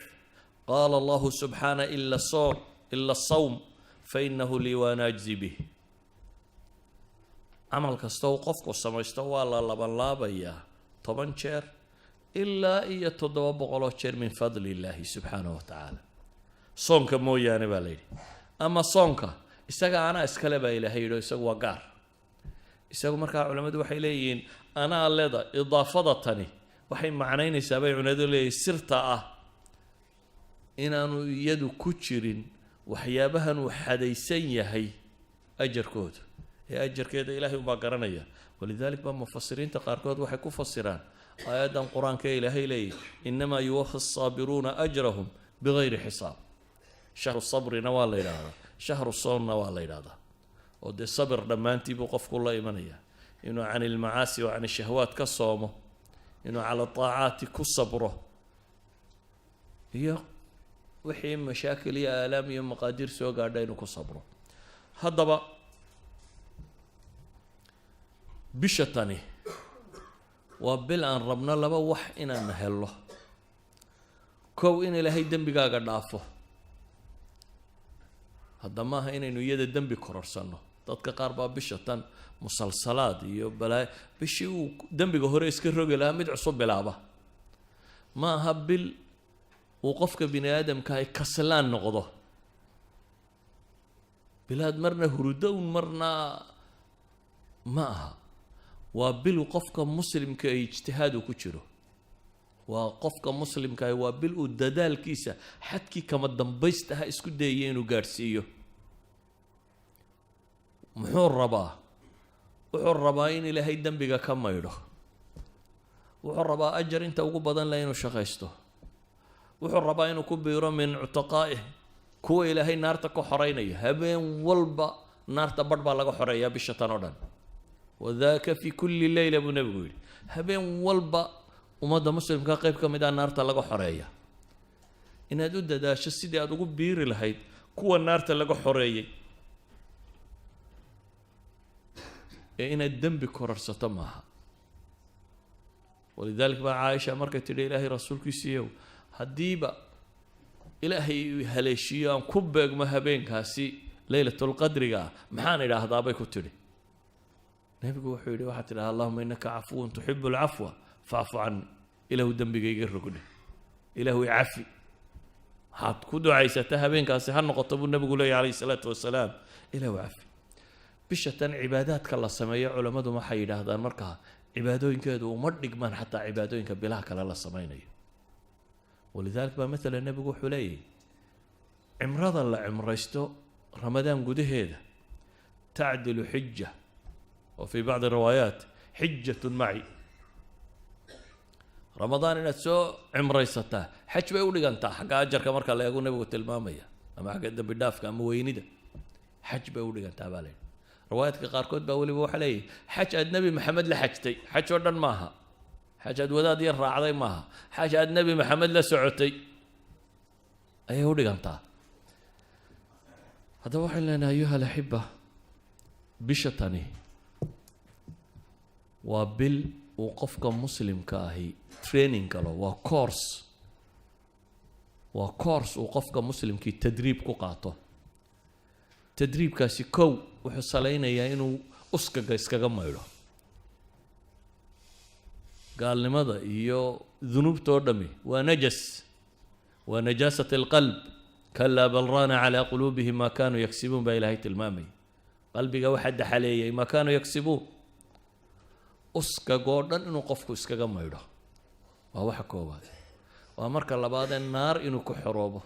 S1: قال الله سبحانه إلا الصوم فإنه لي وأنا أجزي به. عمل كستو قفكو سميستو الله لبنلابيا 10 jeer ilaa iyo 700 jeer min fadli illaahi subxaanahu watacaala. soonka mooyaane baa layidhi. ama soonka isaga anaa iskale baa ilaahay yidhi, isagu waa gaar. isagu markaa culammadu waxay leeyihiin anaa leeda idaafada tani waxay macnaynaysaa bay culimadu leeyihiin sirta ah inaanu iyadu ku jirin waxyaabahan uu xadaysan yahay ajarkooda, ee ajarkeeda ilaahay ubaa garanaya. walidalik baa mufasiriinta qaarkood waxay ku fasiraan aayadan qur-aanka ee ilaahay leeyahy inamaa yuwafi الsaabiruuna ajrahum bigayri xisaab. shahru sabrina waa la yidhaahdaa, shahru soonna waa la yidhaahdaa. oo dee sabir dhammaantii buu qofku la imanaya, inuu can ilmacaasi wa can ishahwaat ka soomo, inuu cala aacaati ku sabro, iyo wixii mashaakil iyo aalaam iyo maqaadiir soo gaadha inuu ku sabro. haddaba bisha tani waa bil aan rabno laba wax inaan hello. kow, in ilaahay dembigaaga dhaafo. hadda maaha inaynu iyada dembi kororsanno. dadka qaar baa bisha tan musalsalaad iyo balaayo bishii uu dembiga hore iska rogi lahaa mid cusub bilaaba. ma aha bil uu qofka bini aadamka ay kaslaan noqdo, bilaad marna hurudown marna ma aha. waa bil qofka muslimka ay ijtihaad ku jiro. waa qofka muslimka ah waa bil uu dadaalkiisa xadkii kama dambaystaha isku dayay inuu gaadhsiiyo. muxuu rabaa? wuxuu rabaa in ilaahay dembiga ka maydho. wuxuu rabaa ajar inta ugu badan leh inuu shaqaysto. wuxuu rabaa inuu ku biiro min cutaqaa'ih kuwa ilaahay naarta ka xoreynaya. habeen walba naarta badh baa laga xoreeyaa bisha tan oo dhan. wadaaka fi kulli leyla buu nebigu yidhi. habeen walba ummadda muslimka qayb ka mid ah naarta laga xoreeya. inaad u dadaasho sidii aad ugu biiri lahayd kuwa naarta laga xoreeyey, ee inaad dembi kororsato maaha. walidalik baa caaisha markay tidhi ilaahay rasuulkiisiiyow haddiiba ilaahay haleeshiyo aan ku beegmo habeenkaasi leylatulqadriga ah maxaan idhaahdaa bay ku tidhi. nebigu wuxuu yidhi waxaad tidhaha allahuma innaka cafuwun tuxibu alcafwa facfu cani. ilaahu dembigayga rogdhe, ilaahu icafi. waxaad ku ducaysata habeenkaasi ha noqoto buu nebigu leeyahy calayhi salaatu wasalaam, ilaahu cafi. bisha tan cibaadaadka la sameeyo culammadu waxay yidhaahdaan markaa cibaadooyinkeedu uma dhigmaan xataa cibaadooyinka bilaha kale la samaynayo. walidalik baa maalan nebigu wuxuu leeyahy cimrada la cimraysto ramadaan gudaheeda tacdilu xija, wa fii bacdi riwaayaat xijatun maci. ramadaan inaad soo cimraysataa xaj bay u dhigantaa xagga ajarka marka la eegu nebigu tilmaamaya, ama xagga dembi dhaafka ama weynida xaj bay u dhigantaa baa layidhi. riwaayaadka qaarkood baa weliba waxaa leeyahy xaj aad nebi maxamed la xajtay. xaj oo dhan maaha, xaj aad wadaad yar raacday maaha, xaj aad nebi maxamed la socotay ayay u dhigantaa. haddaba waxaan leenahay ayuha alaxiba, bisha tani waa bil uu qofka muslimka ahi training galo. waa course uu qofka muslimkii tadriib ku qaato. tadriibkaasi kow wuxuu salaynayaa inuu uskaga iskaga maydho. gaalnimada iyo dunuubta oo dhami waa najas, waa najaasat alqalb. kalaa bal raana calaa quluubihim maa kaanuu yagsibuun baa ilaahay tilmaamay. qalbiga waxaa daxaleeyay maa kaanuu yagsibuun. uskagoo dhan inuu qofku iskaga maydho waa waxa koowaad. waa marka labaadee naar inuu ku xoroobo.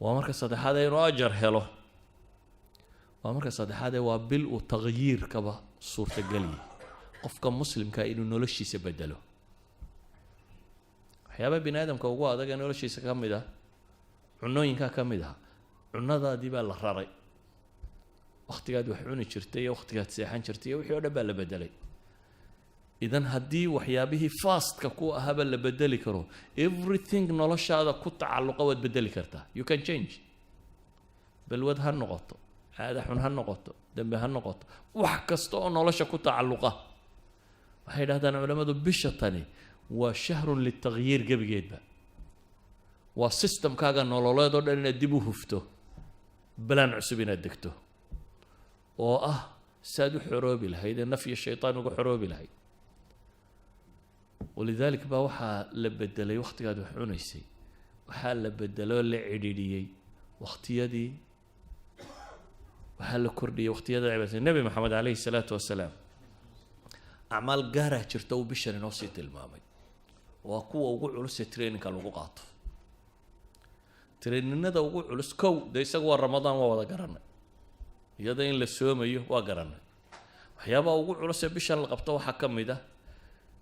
S1: waa marka saddexaadee inuu ajar helo. waa marka saddexaadee waa bil uu taqyiirkaba suurtageliyay qofka muslimka inuu noloshiisa bedelo. waxyaaba bini aadamka ugu adag ee noloshiisa ka mid ah cunooyinkaa ka mid ah. cunadaadii baa la raray. wakhtigaad wax cuni jirtay iyo wakhtigaad seexan jirtay iyo wixii oo dhan baa la bedelay. idan haddii waxyaabihii fastka ku ahaba la bedeli karo, everything noloshaada ku tacalluqa waad bedeli kartaa. you can change. balwad ha noqoto, caada xun ha noqoto, dembe ha noqoto, wax kasta oo nolosha ku tacalluqa waxay yidhahdaan culamadu bisha tani waa shahrun litagyiir gebigeedba waa systemkaaga nololeed oo dhan inaad dib u hufto balaan cusub inaad degto oo ah saad u xoroobi lahayd ee naf iyo shaytaan uga xoroobi lahayd walidaalika baa waxaa la bedelay wakhtigaad wax cunaysay waxaa la bedeloo la cidhiidhiyey wakhtiyadii waxaa la kordhiyey wakhtiyada cibaadada nebi maxamed calayhi salaatu wasalaam acmaal gaaraa jirta uu bishan inoo sii tilmaamay waa kuwa ugu culus ee traininka lagu qaato traininada ugu culus kow dee isaga waa ramadaan waa wada garanay iyada in la soomayo waa garanay waxyaabaha ugu culus ee bishan la qabto waxaa ka mid ah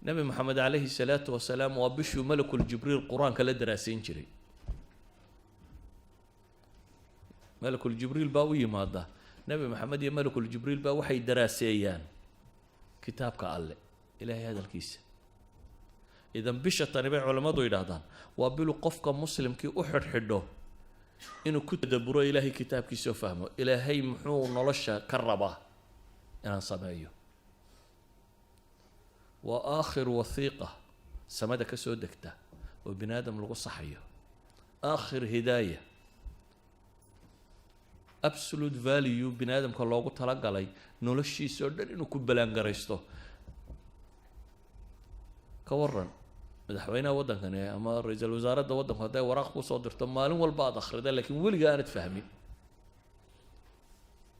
S1: nebi maxamed calayhi salaatu wasalaam waa bishuu malakul jibriil qur-aanka la daraasayn jiray malakul jibriil baa u yimaada nebi maxamed iyo malakul jibriil baa waxay daraaseeyaan kitaabka alle ilaahay hadalkiisa idan bisha tani bay culammadu yidhaahdaan waa bilu qofka muslimkii u xidhxidho inuu ku tadabburo ilaahay kitaabkiisa oo fahmo ilaahay muxuu nolosha ka rabaa inaan sameeyo waa aakhir wasiiqa samada ka soo degta oo bini aadam lagu saxayo aakhir hidaaya absolute value bini aadamka loogu talagalay noloshiisa oo dhan inuu ku balaangaraysto ka waran madaxweynaha waddankani ama ra-iisul wasaaradda waddanku hadday waraaq kusoo dirto maalin walba aad akhrida laakiin weligaa aanad fahmin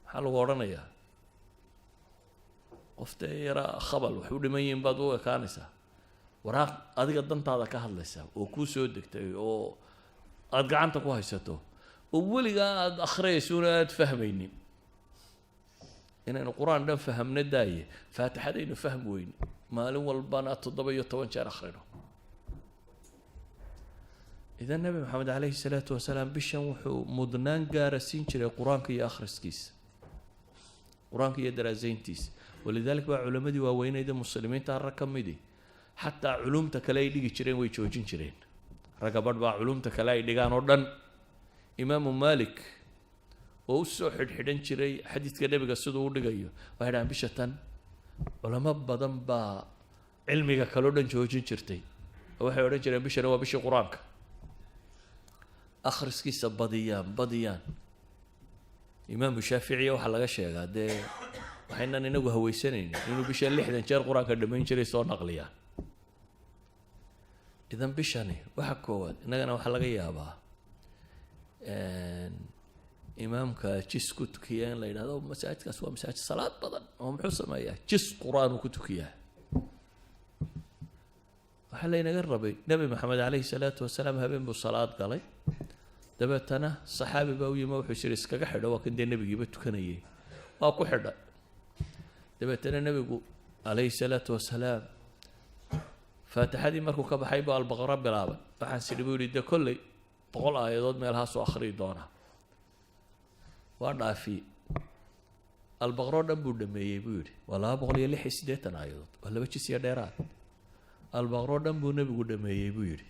S1: maxaa lagu odhanayaa qofta yaraa khabal wax u dhiman yihiin baad u ekaanaysaa waraaq adiga dantaada ka hadlaysa oo kuu soo degtay oo aada gacanta ku haysato oo weligaa aada akhriyaysuuna aada fahmaynin inaynu qur-aan dhan fahamna daaye faatixadaynu fahmi weyne maalin walbana 7 jeer akhrino idan nabi maxamed calayhi salaatu wasalaam bishan wuxuu mudnaan gaara siin jiray qur-aanka iyo akhriskiisa qur-aanka iyo daraasayntiisa walidaalika baa culammadii waaweynayda muslimiinta rag ka midi xataa culumta kale ay dhigi jireen way joojin jireen ragga badh baa culumta kale ay dhigaan oo dhan imaamu maalik oo u soo xidhxidhan jiray xadiidka nebiga siduu u dhigayo waxay dhahaan bisha tan culamo badan baa cilmiga kaloo dhan joojin jirtay oo waxay odhan jireen bishana waa bishii qur-aanka akhriskiisa badiyaan imaamu shaaficiya waxaa laga sheegaa dee waxaynan inagu hawaysanaynin inuu bisha 60 jeer qur-aanka dhammayn jiray soo naqliyaan idan bishani waxa koowaad innagana waxaa laga yaabaa imaamka jis ku tukiya in la yidhahdo masaajidkaas waa masaajid salaad badan oo muxuu sameeyaa jis qur-aan uu ku tukiyaa waxaa laynaga rabay nebi maxamed calayhi salaatu wasalaam habeen buu salaad galay dabeetana saxaabi baa u yimi wuxuu yidhi iskaga xidho waa kan dee nebigiiba tukanayay waa ku xidha dabeetana nebigu calayhi salaatu wasalaam faatixadii markuu ka baxay buu albaqara bilaabay waxaan sidhi buu yidhi dee kolley 100 aayadood meelahaasoo akhriyi doonaa waa dhaafiyey albaqaro dhan buu dhameeyey buu yidhi waa 286 aayadood waa 2 jis iyo dheeraad albaqaro dhan buu nebigu dhameeyey buu yidhi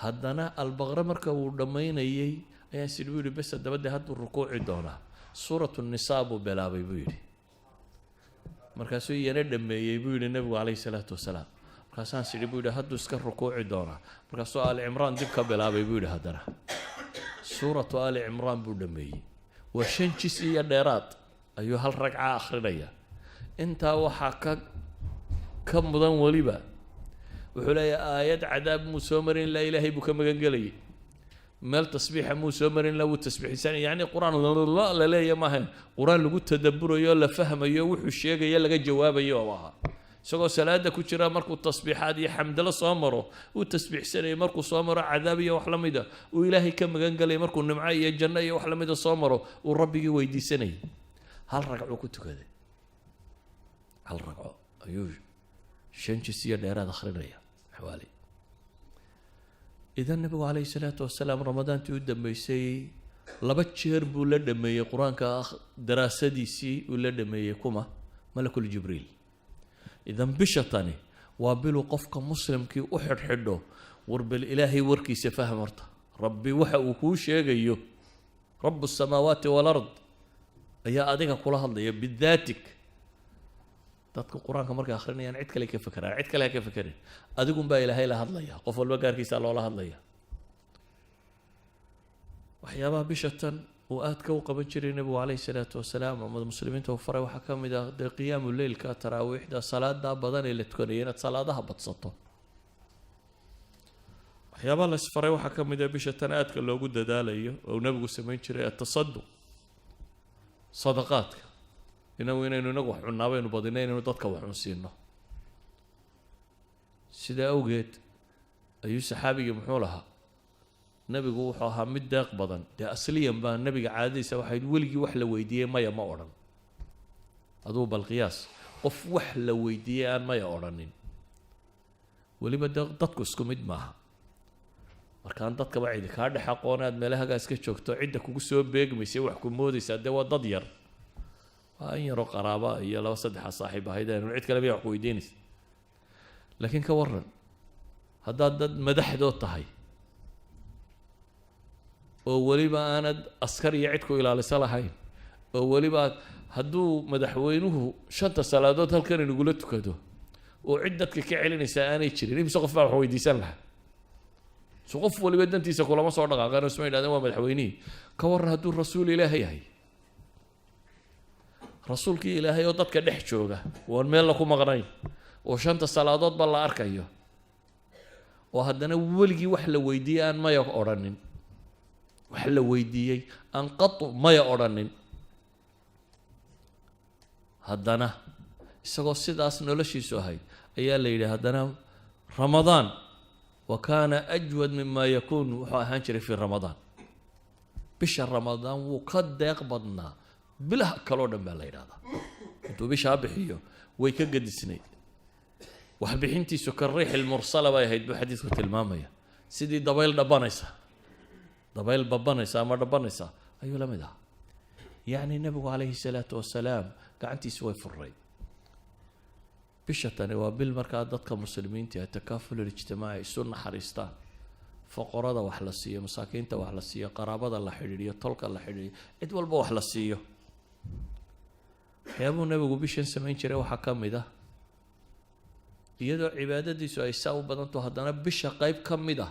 S1: haddana albaqaro marka uu dhammaynayey ayaan sidhi buu yidhi bes dabadee hadduu rukuuci doonaa suuratu nisaa buu bilaabay buu yidhi markaasuu iyana dhameeyey buu yidhi nebigu calayhi salaatu wasalaam markaasaan sidhi buu yidhi hadduu iska rukuuci doonaa markaasuu aali cimraan dib ka bilaabay buu yidhi haddana suuratu aali cimraan buu dhameeyey waa 5 jis iyo dheeraad ayuu hal ragca akhrinaya intaa waxaa ka mudan weliba wuxuu leeyahay aayad cadaab muu soo marin ilaa ilaahay buu ka magan gelayay meel tasbiixa muu soo marin ilaa wuu tasbiixsan yacni qur-aan la leeya maaha qur-aan lagu tadabburayo la fahmayo wuxuu sheegaya laga jawaabayo oo ahaa isagoo salaada ku jira markuu tasbiixaad iyo xamdalo soo maro uu tasbiixsanayay markuu soo maro cadaab iyo wax la mida uu ilaahay ka magan galay markuu nimco iyo janno iyo wax la mida soo maro uu rabbigii weydiisanayay hal ragco ku tukaday hal ragco ayuu 5 jis iyo dheeraad akhrinaya xawaali idan nabigu calayhi salaatu wasalaam ramadaantii u dambeysay 2 jeer buu la dhameeyey qur-aanka daraasadiisii uu la dhameeyey kuma malakul jibriil idan bisha tani waa bilu qofka muslimkii u xidhxidho warbal ilaahay warkiisa faham horta rabbi waxa uu kuu sheegayo rabu الsamaawaati wاlard ayaa adiga kula hadlaya bidaatik dadka quraanka markay akhrinayaan cid kale ka fikiraan cid kale ka fikirin adigun baa ilaahay la hadlaya qof walba gaarkiisa loo la hadlaya waxyaabaha bishatan oo aad ka qaban jiray nabigu calayhi salaatu wasalaam ama muslimiinta oo faray waxa kamid ah qiyaamul leylka taraawiixda salaada badan ee la tukanayo inaad salaadaha badsato waxyaabaha la isfaray waxa kamid ah bishatan aadka loogu dadaalayo oo nabigu sameyn jiray at-tasadduq sadaqaadka inaynu inagu wax cunaabaynu badinayno dadka wax cunsiino sida awgeed ayuu saxaabiga muxuu lahaa nabigu wuxuu ahaa mid deeq badan dee asliyan baa nabiga caadadiisa waxay weligii wax la weydiiyey maya ma odhan aduu bal qiyaas qof wax la weydiiyey aan maya odhanin weliba dadku isku mid maaha markaan dadkaba cidi kaa dhex aqoonaad meelahagaa iska joogto cidda kugu soo beegmaysa wax ku moodaysaa dee waa dad yar waa in yaroo qaraaba iyo laba saddexa saaxiib ahaydeen cid kale bay wax ku weydiinaysa laakiin ka waran haddaad dad madaxdood tahay oo weliba aanad askar iyo cid ku ilaalisa lahayn oo weliba hadduu madaxweynuhu 5 salaadood halkan inagula tukado oo cid dadka ka celinaysa aanay jirin imse qof baa wax weydiisan lahaa so qof waliba dantiisa kulama soo dhaqaaqaan isma yidhahdeen waa madaxweynihii ka waran hadduu rasuul ilaahay yahay rasuulkii ilaahay oo dadka dhex jooga waan meel la ku maqnayn oo 5 salaadood baa la arkayo oo haddana weligii wax la weydiiyey aan maya odhanin wax la weydiiyey aan qatu maya odhanin haddana isagoo sidaas noloshiisu ahayd ayaa la yidhi haddana ramadaan wa kaana ajwad mima yakuun wuxuu ahaan jiray fi ramadaan bisha ramadaan wuu ka deeq badnaa bilaha kaloo dhan baa la yidhahdaa intuu bishaa bixiyo way ka gadisnayd wax bixintiisu ka riixil mursala bay ahayd buu xadiidku tilmaamaya sidii dabayl dhabanaysa dabayl babanaysa ama dhabanaysa ayuu la mid ahaa yacni nabigu calayhi salaatu wasalaam gacantiisu way furay bishatani waa bil markaa dadka muslimiinta ee takaaful ijtimaaci isu naxariistaan faqorada wax la siiyo masaakiinta wax la siiyo qaraabada la xidhiidhiyo tolka la xidhiidhiyo cid walba wax la siiyo waxyaabuu nabigu bishan samayn jiray waxaa ka mid ah iyadoo cibaadadiisu ay saa u badanto haddana bisha qayb ka mid ah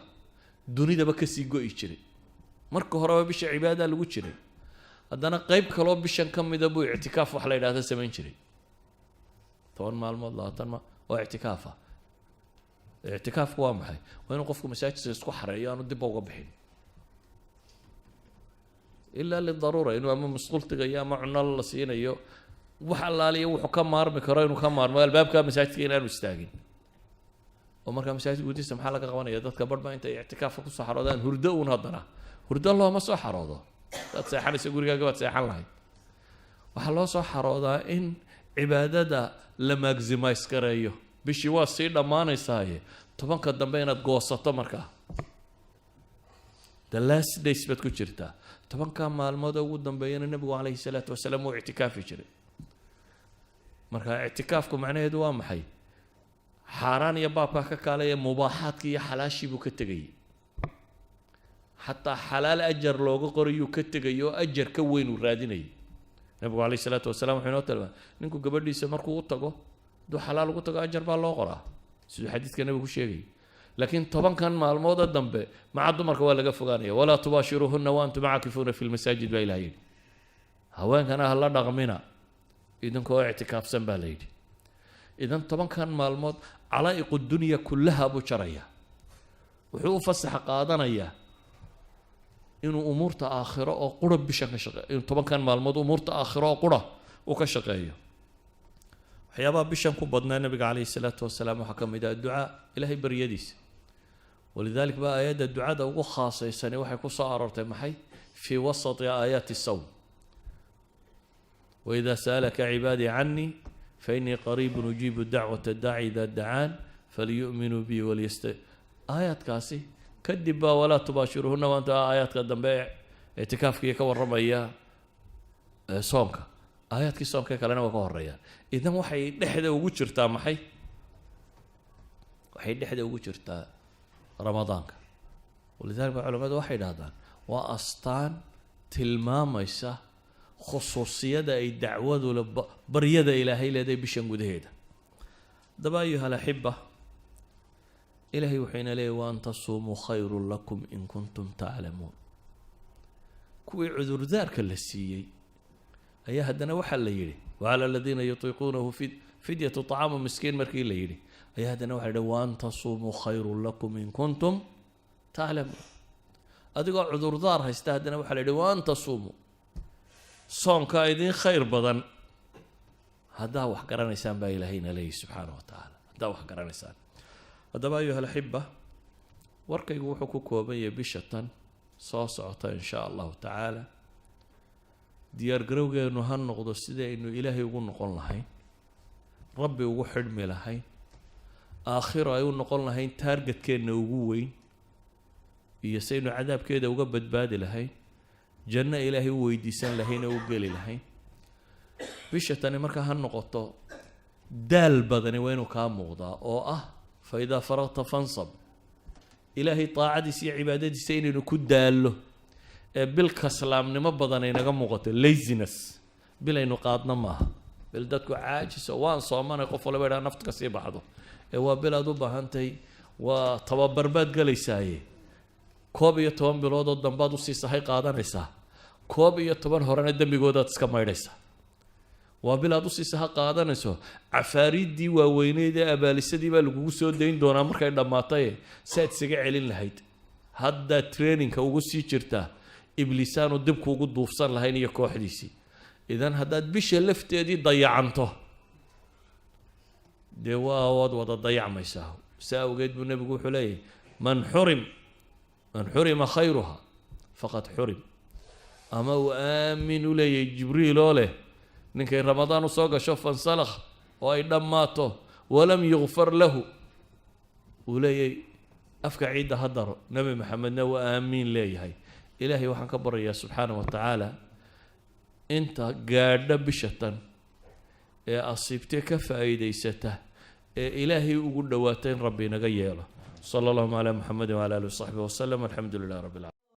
S1: dunidaba kasii go'i jiray marka horeba bisha cibaada lagu jiray haddana qayb kaloo bishan ka mida buu ictikaaf wax la yidhaahda samayn jiray 10 maalmood 20 ma oo ictikaafa ictikaafku waa maxay waa inuu qofku masaajidka isku xareeyo aanu dib uga bixin ilaa lidaruura inuu ama masquultiga iyo ama cunno la siinayo wax allaaliya wuxuu ka maarmi karo inuu ka maarmo albaabka masaajidka inaanu istaagin oo markaa masaajidka gudihiisa maxaa laga qabanaya dadka badhba intay ictikaafka ku soo xaroodaan hurdo uun haddana hurdo looma soo xaroodo dad seexanaysa gurigaaga baad seexan lahayd waxaa loo soo xaroodaa in cibaadada la maximize gareeyo bishii waa sii dhammaanaysaaye 10ka dambe inaad goosato markaa the last days baad ku jirtaa 10ka maalmood ugu dambeeyana nabigu calayhi salaatu wasalaam wuu ictikaafi jiray marka ictikaafku macnaheedu waa maxay xaaraan iyo baabka ka kaalaya mubaaxaadka iyo xalaashii buu ka tegayay xataa xalaal ajar looga qorayuu ka tegayo oo ajar ka weyn uu raadinayay nabigu calayhi salaatu wasalaam wuxuu inoo tilmaamay ninku gabadhiisa markuu u tago hadduu xalaal ugu tago ajar baa loo qoraa siduu xadiidka nabigu ku sheegayay laakiin 10kan maalmooda dambe maca dumarka waa laga fogaanaya walaa tubaashiruuhunna wa antum caakifuuna fi lmasaajid baa ilaah yidhi haweenkana ha la dhaqmina idinkoo ictikaafsan baa la yidhi idan 10kan maalmood calaa'iqu dunya kullaha buu jaraya wuxuu u fasax qaadanayaa inuu umuurta aakhiro oo qura bishan ka shaqeeyo inuu 10kan maalmood umuurta aakhiro oo qura uu ka shaqeeyo waxyaabaha bishan ku badnaa nabiga calayhi salaatu wasalaam waxaa ka mid ah ducaa ilaahay baryadiisa walidalik baa aayadda ducada ugu khaasaysani waxay ku soo aroortay maxay fii wasati aayaati sawm waidaa sa'alaka cibaadii canii fainii qariibun ujiibu dacwata daaci idaa dacaan faliyu'minuu bi aayaadkaasi kadib baa walaa tubaashiruhunna waanta aayaadka dambe ictikaafkii ka warramaya soonka aayaadkii soonka kalena waa ka horeeyaan idan waxay dhexda ugu jirtaa maxay waxay dhexda ugu jirtaa ramadaanka walidaalika culimadu waxay yidhaahdaan waa astaan tilmaamaysa خصوصية أي دعوة بريدة إلهي لدي بشان قدهيدا دبا أيها الأحبة إلهي وحين لي وأن تصوموا خير لكم إن كنتم تعلمون كوي عذر ذاك اللسيي أيها هدنا وحل يري وعلى الذين يطيقونه فدية طعام مسكين مركي ليري أيها هدنا وحل وأن تصوموا خير لكم إن كنتم تعلمون أدقى عذر ذار هيستهدنا وحل وأن تصوموا صوم كايدين خير بدن هذا وحقران إنسان با إلهينا ليه سبحانه وتعالى هذا وحقران إنسان هذا أيها الأحبة وركي وحكو كوبية بشتن صاصعة إن شاء الله تعالى ديار قروقة إنه هالنقض السيدة إنه إلهي يقول نقول لهين ربي يقول حرمي لهين آخرة يقول نقول لهين تارجت كأنه يقوين يسينو عذاب كده وقبت بادي لهين جنة إلهي ويديسان لهين وقالي لهين بشتن مركا هالنقطة دال بدني وينو كان مغضى أو فإذا فرغت فانصب إلهي طاعتي سي عبادتي سيني نكون داله بالكسلام نما بدني نغم مغطي ليزنس بلا إنو قادنا معها بلدتكو عاجس وان صومان يقفل بيرا نفتك سي بعضه بلا دوبا هانتي وطبابر باد قالي سايه كوب iyo 10 bilood oo dambaad u sii sahay qaadanaysa koob iyo 10 horena dambigooda iska maydhaysa waa bilaad u sii sahay qaadanayso cafaaridii waaweyneed ee abaalisadii baa lagu soo deyn doonaa markay dhamaatay saad isaga celin lahayd hadda training-ka ugu sii jirta ibliisaan dib kuugu duufsan lahayn iyo kooxdiisii idan haddaad bisha lafteedii dayacanto dee waa wada dayacmaysaa saa awgeed buu nabigu wuxuu leeyahay من حرم خيرها فقد حرم أما وآمن لي جبريل له نكي رمضان صوغ شوف انسلخ وأيضا ماته ولم يغفر له ولي أفكا عيد هدر نبي محمد وآمين لي هاي إلهي وحن كبر يا سبحانه وتعالى انت قاعد بشتن أصيبتك فايديسته إلهي وقل دواتين ربنا غياله صلى الله على محمد وعلى آله وصحبه وسلم والحمد لله رب العالمين.